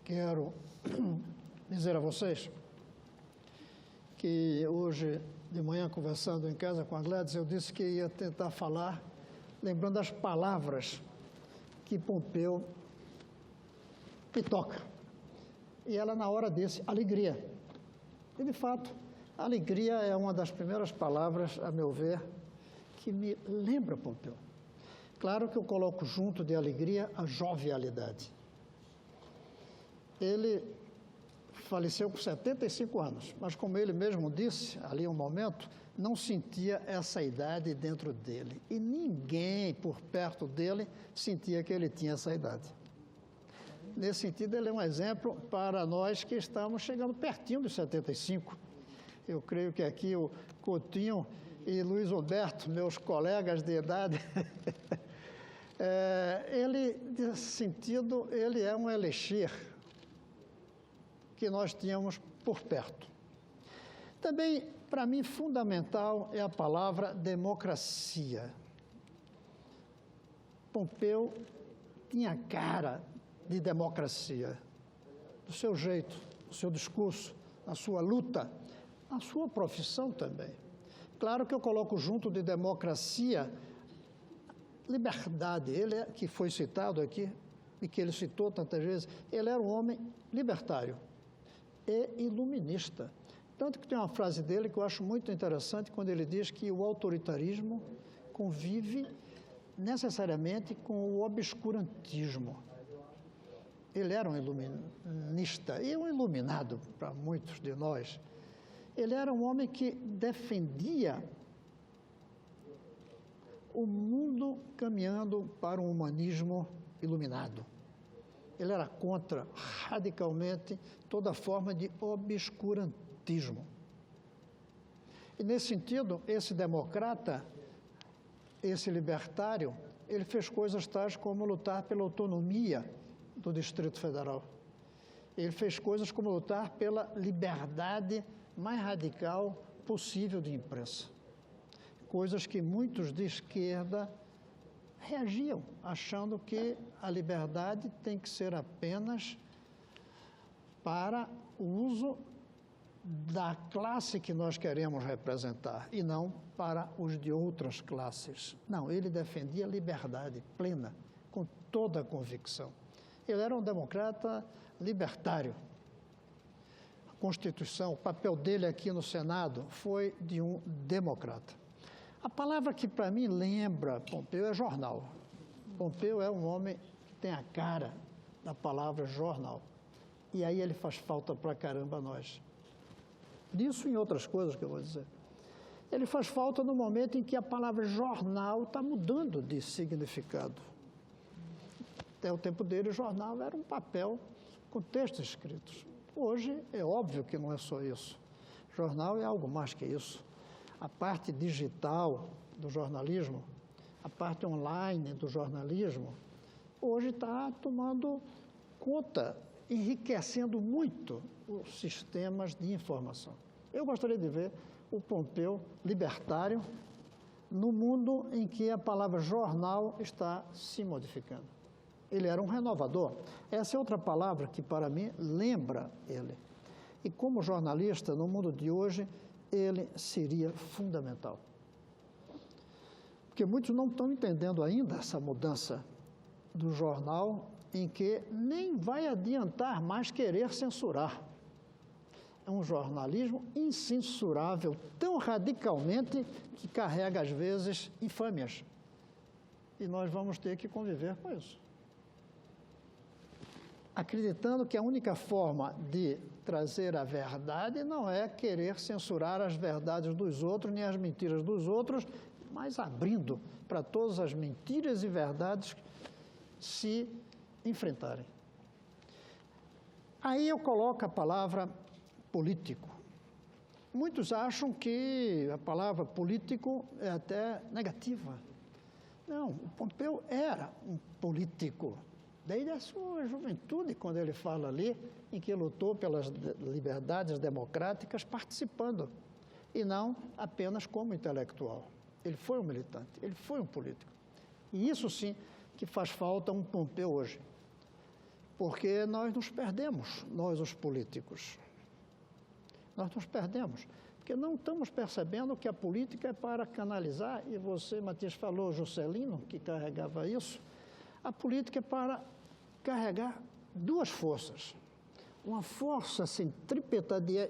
Quero dizer a vocês que hoje de manhã, conversando em casa com a Gladys, eu disse que ia tentar falar, lembrando as palavras que Pompeu me toca. E ela, na hora, disse alegria. E, de fato, alegria é uma das primeiras palavras, a meu ver, que me lembra Pompeu. Claro que eu coloco junto de alegria a jovialidade. Ele faleceu com 75 anos, mas como ele mesmo disse, ali um momento, não sentia essa idade dentro dele. E ninguém por perto dele sentia que ele tinha essa idade. Nesse sentido, ele é um exemplo para nós que estamos chegando pertinho dos 75. Eu creio que aqui o Coutinho e Luiz Roberto, meus colegas de idade, ele, nesse sentido, ele é um elixir que nós tínhamos por perto. Também, para mim, fundamental é a palavra democracia. Pompeu tinha cara de democracia, do seu jeito, do seu discurso, na sua luta, na sua profissão também. Claro que eu coloco junto de democracia liberdade. Ele, que foi citado aqui, e que ele citou tantas vezes, ele era um homem libertário e iluminista. Tanto que tem uma frase dele que eu acho muito interessante, quando ele diz que o autoritarismo convive necessariamente com o obscurantismo. Ele era um iluminista e um iluminado para muitos de nós. Ele era um homem que defendia o mundo caminhando para um humanismo iluminado. Ele era contra, radicalmente, toda forma de obscurantismo. E, nesse sentido, esse democrata, esse libertário, ele fez coisas tais como lutar pela autonomia do Distrito Federal. Ele fez coisas como lutar pela liberdade mais radical possível de imprensa. Coisas que muitos de esquerda reagiam, achando que a liberdade tem que ser apenas para o uso da classe que nós queremos representar e não para os de outras classes. Não, ele defendia a liberdade plena, com toda a convicção. Ele era um democrata libertário. A Constituição, o papel dele aqui no Senado foi de um democrata. A palavra que para mim lembra Pompeu é jornal. Pompeu é um homem que tem a cara da palavra jornal. E aí ele faz falta pra caramba a nós. Disso e em outras coisas que eu vou dizer. Ele faz falta no momento em que a palavra jornal está mudando de significado. Até o tempo dele, o jornal era um papel com textos escritos. Hoje é óbvio que não é só isso. Jornal é algo mais que isso. A parte digital do jornalismo, a parte online do jornalismo, hoje está tomando conta, enriquecendo muito os sistemas de informação. Eu gostaria de ver o Pompeu libertário no mundo em que a palavra jornal está se modificando. Ele era um renovador. Essa é outra palavra que, para mim, lembra ele. E como jornalista, no mundo de hoje, ele seria fundamental. Porque muitos não estão entendendo ainda essa mudança do jornal em que nem vai adiantar mais querer censurar. É um jornalismo incensurável, tão radicalmente que carrega, às vezes, infâmias. E nós vamos ter que conviver com isso. Acreditando que a única forma de trazer a verdade não é querer censurar as verdades dos outros, nem as mentiras dos outros, mas abrindo para todas as mentiras e verdades se enfrentarem. Aí eu coloco a palavra político. Muitos acham que a palavra político é até negativa. Não, o Pompeu era um político. Desde a sua juventude, quando ele fala ali, em que lutou pelas liberdades democráticas participando, e não apenas como intelectual. Ele foi um militante, ele foi um político. E isso sim que faz falta a um Pompeu hoje. porque nós nos perdemos, nós os políticos. Nós nos perdemos, porque não estamos percebendo que a política é para canalizar, e você, Matias, falou, Juscelino, que carregava isso, a política é para carregar duas forças. Uma força centrípeta de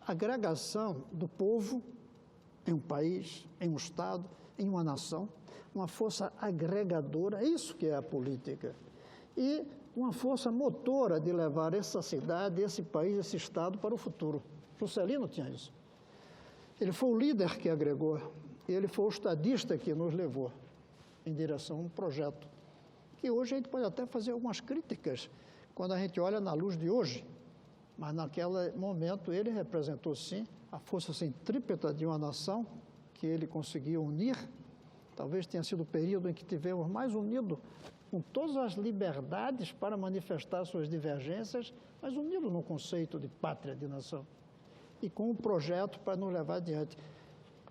agregação do povo em um país, em um Estado, em uma nação, uma força agregadora, isso que é a política. E uma força motora de levar essa cidade, esse país, esse Estado para o futuro. Juscelino tinha isso. Ele foi o líder que agregou, ele foi o estadista que nos levou em direção a um projeto, que hoje a gente pode até fazer algumas críticas, quando a gente olha na luz de hoje, mas naquele momento ele representou, sim, a força centrípeta de uma nação que ele conseguiu unir. Talvez tenha sido o período em que tivemos mais unido, com todas as liberdades para manifestar suas divergências, mas unido no conceito de pátria, de nação, e com um projeto para nos levar adiante.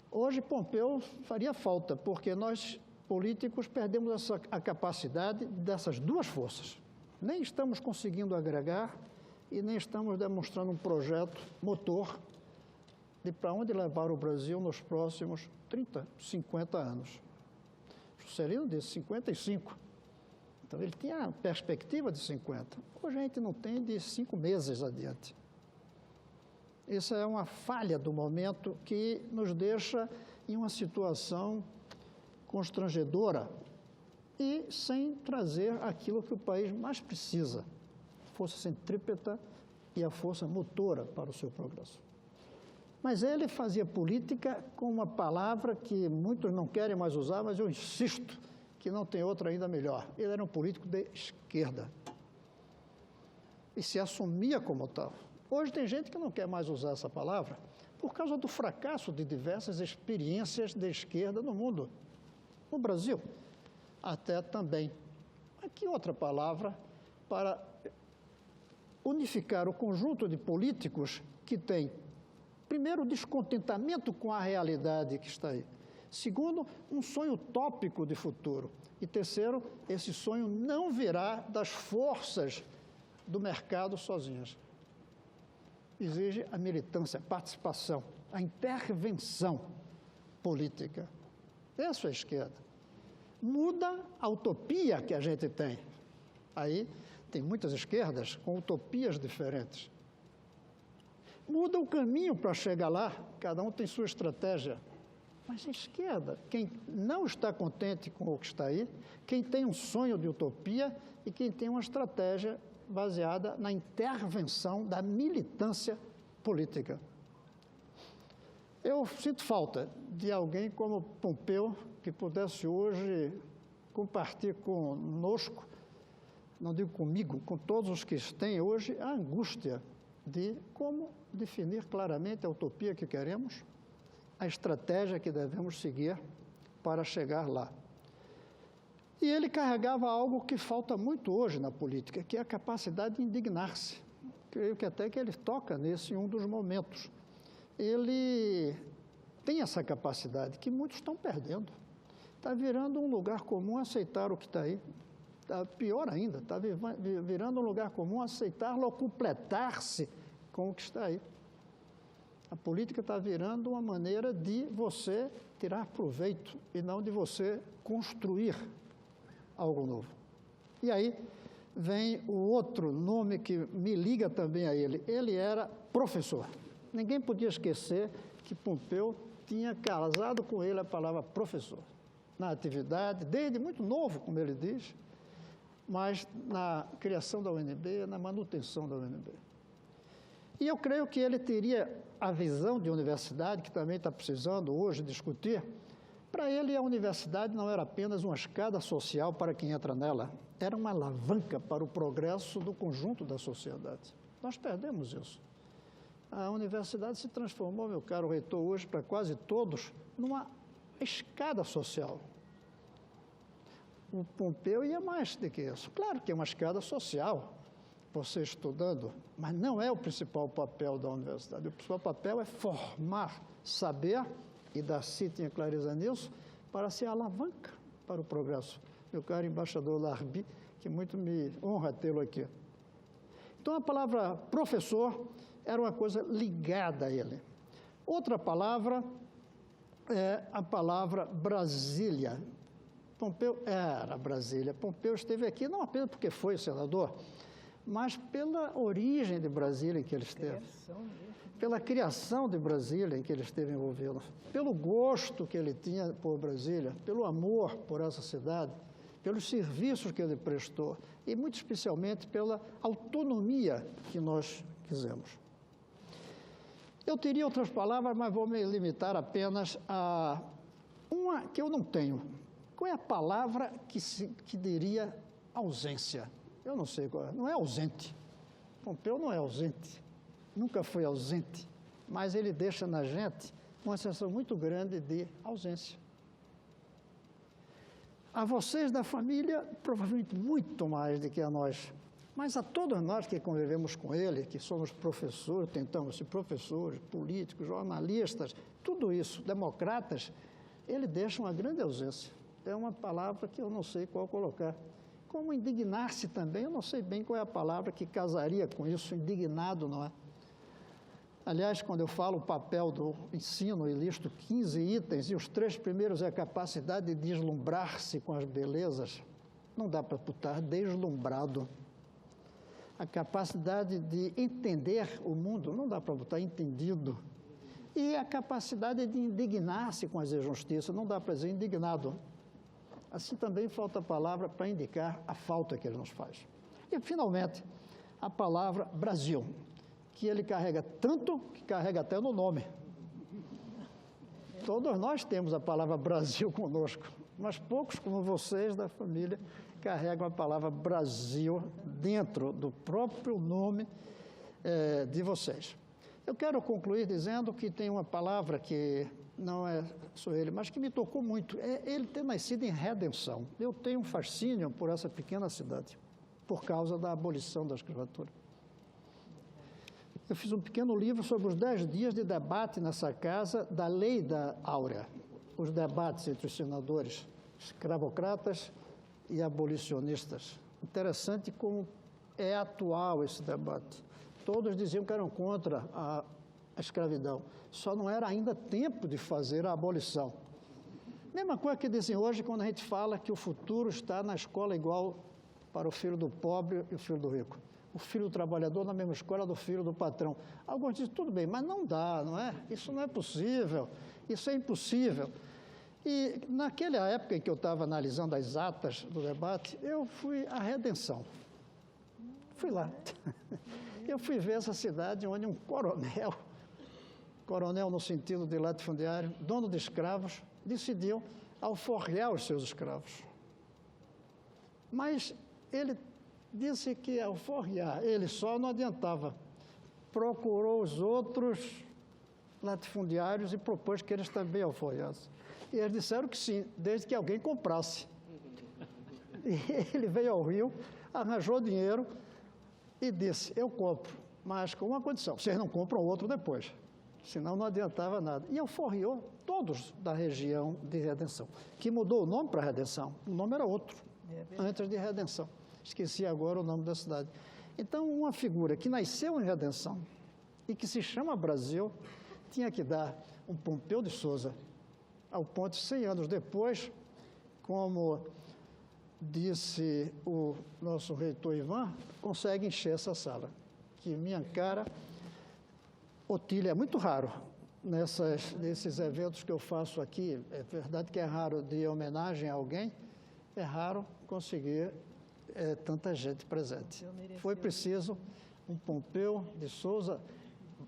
Hoje, Pompeu faria falta, porque nós, políticos, perdemos a capacidade dessas duas forças. Nem estamos conseguindo agregar e nem estamos demonstrando um projeto motor de para onde levar o Brasil nos próximos 30, 50 anos. Juscelino disse 55. Então, ele tinha a perspectiva de 50. Hoje a gente não tem de 5 meses adiante. Isso é uma falha do momento que nos deixa em uma situação constrangedora e sem trazer aquilo que o país mais precisa, a força centrípeta e a força motora para o seu progresso. Mas ele fazia política com uma palavra que muitos não querem mais usar, mas eu insisto que não tem outra ainda melhor. Ele era um político de esquerda e se assumia como tal. Hoje tem gente que não quer mais usar essa palavra por causa do fracasso de diversas experiências de esquerda no mundo. No Brasil, até também. Mas que outra palavra para unificar o conjunto de políticos que tem, primeiro, descontentamento com a realidade que está aí. Segundo, um sonho utópico de futuro. E terceiro, esse sonho não virá das forças do mercado sozinhas. Exige a militância, a participação, a intervenção política. Essa é a esquerda. Muda a utopia que a gente tem. Aí tem muitas esquerdas com utopias diferentes. Muda o caminho para chegar lá, cada um tem sua estratégia. Mas a esquerda, quem não está contente com o que está aí, quem tem um sonho de utopia e quem tem uma estratégia baseada na intervenção da militância política. Eu sinto falta de alguém como Pompeu, que pudesse hoje compartilhar conosco, não digo comigo, com todos os que têm hoje, a angústia de como definir claramente a utopia que queremos, a estratégia que devemos seguir para chegar lá. E ele carregava algo que falta muito hoje na política, que é a capacidade de indignar-se. Creio que até que ele toca nesse em um dos momentos. Ele tem essa capacidade que muitos estão perdendo. Está virando um lugar comum aceitar o que está aí. Tá pior ainda, está virando um lugar comum aceitar locupletar-se com o que está aí. A política está virando uma maneira de você tirar proveito e não de você construir algo novo. E aí vem o outro nome que me liga também a ele. Ele era professor. Ninguém podia esquecer que Pompeu tinha casado com ele a palavra professor. Na atividade, desde muito novo, como ele diz, mas na criação da UNB, na manutenção da UNB. E eu creio que ele teria a visão de universidade, que também está precisando hoje discutir. Para ele, a universidade não era apenas uma escada social para quem entra nela, era uma alavanca para o progresso do conjunto da sociedade. Nós perdemos isso. A universidade se transformou, meu caro reitor, hoje para quase todos, numa escada social. O Pompeu ia mais do que isso. Claro que é uma escada social, você estudando, mas não é o principal papel da universidade. O principal papel é formar, saber, e Darcy tinha clareza nisso, para ser alavanca para o progresso. Meu caro embaixador Larbi, que muito me honra tê-lo aqui. Então, a palavra professor era uma coisa ligada a ele. Outra palavra é a palavra Brasília. Pompeu era Brasília. Pompeu esteve aqui não apenas porque foi senador, mas pela origem de Brasília em que ele esteve, pela criação de Brasília em que ele esteve envolvido, pelo gosto que ele tinha por Brasília, pelo amor por essa cidade, pelos serviços que ele prestou e, muito especialmente, pela autonomia que nós quisemos. Eu teria outras palavras, mas vou me limitar apenas a uma que eu não tenho. Qual é a palavra que diria ausência? Eu não sei qual é. Não é ausente. Pompeu não é ausente. Nunca foi ausente. Mas ele deixa na gente uma sensação muito grande de ausência. A vocês da família, provavelmente muito mais do que a nós. Mas a todos nós que convivemos com ele, que somos professores, tentamos ser professores, políticos, jornalistas, tudo isso, democratas, ele deixa uma grande ausência. É uma palavra que eu não sei qual colocar. Como indignar-se também, eu não sei bem qual é a palavra que casaria com isso, indignado, não é? Aliás, quando eu falo o papel do ensino e listo 15 itens, e os 3 primeiros é a capacidade de deslumbrar-se com as belezas, não dá para botar deslumbrado. A capacidade de entender o mundo, não dá para botar entendido. E a capacidade de indignar-se com as injustiças, não dá para dizer indignado. Assim também falta a palavra para indicar a falta que ele nos faz. E, finalmente, a palavra Brasil, que ele carrega tanto que carrega até no nome. Todos nós temos a palavra Brasil conosco, mas poucos, como vocês da família, carregam a palavra Brasil dentro do próprio nome de vocês. Eu quero concluir dizendo que tem uma palavra que não é só ele, mas que me tocou muito, é ele ter nascido em Redenção. Eu tenho um fascínio por essa pequena cidade, por causa da abolição da escravatura. Eu fiz um pequeno livro sobre os 10 dias de debate nessa casa da Lei da Áurea, os debates entre os senadores escravocratas e abolicionistas. Interessante como é atual esse debate. Todos diziam que eram contra a escravidão, só não era ainda tempo de fazer a abolição. Mesma coisa que dizem hoje quando a gente fala que o futuro está na escola igual para o filho do pobre e o filho do rico. O filho do trabalhador na mesma escola do filho do patrão. Alguns dizem, tudo bem, mas não dá, não é? Isso não é possível, isso é impossível. E naquela época em que eu estava analisando as atas do debate, eu fui à Redenção. Fui lá. Eu fui ver essa cidade onde um coronel no sentido de latifundiário, dono de escravos, decidiu alforriar os seus escravos. Mas ele disse que alforriar ele só não adiantava. Procurou os outros latifundiários e propôs que eles também alforriassem. E eles disseram que sim, desde que alguém comprasse. E ele veio ao Rio, arranjou dinheiro e disse, eu compro, mas com uma condição, vocês não compram outro depois, senão não adiantava nada. E alforriou todos da região de Redenção, que mudou o nome para Redenção, o nome era outro, antes de Redenção. Esqueci agora o nome da cidade. Então, uma figura que nasceu em Redenção e que se chama Brasil, tinha que dar um Pompeu de Souza, ao ponto de 100 anos depois, como disse o nosso reitor Ivan, consegue encher essa sala. Que minha cara, Otília, é muito raro nesses eventos que eu faço aqui. É verdade que é raro de homenagem a alguém, é raro conseguir tanta gente presente. Foi preciso um Pompeu de Souza,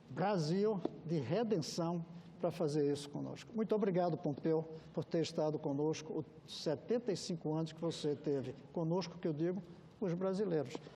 Brasil, de Redenção, para fazer isso conosco. Muito obrigado, Pompeu, por ter estado conosco, os 75 anos que você teve conosco, que eu digo, os brasileiros.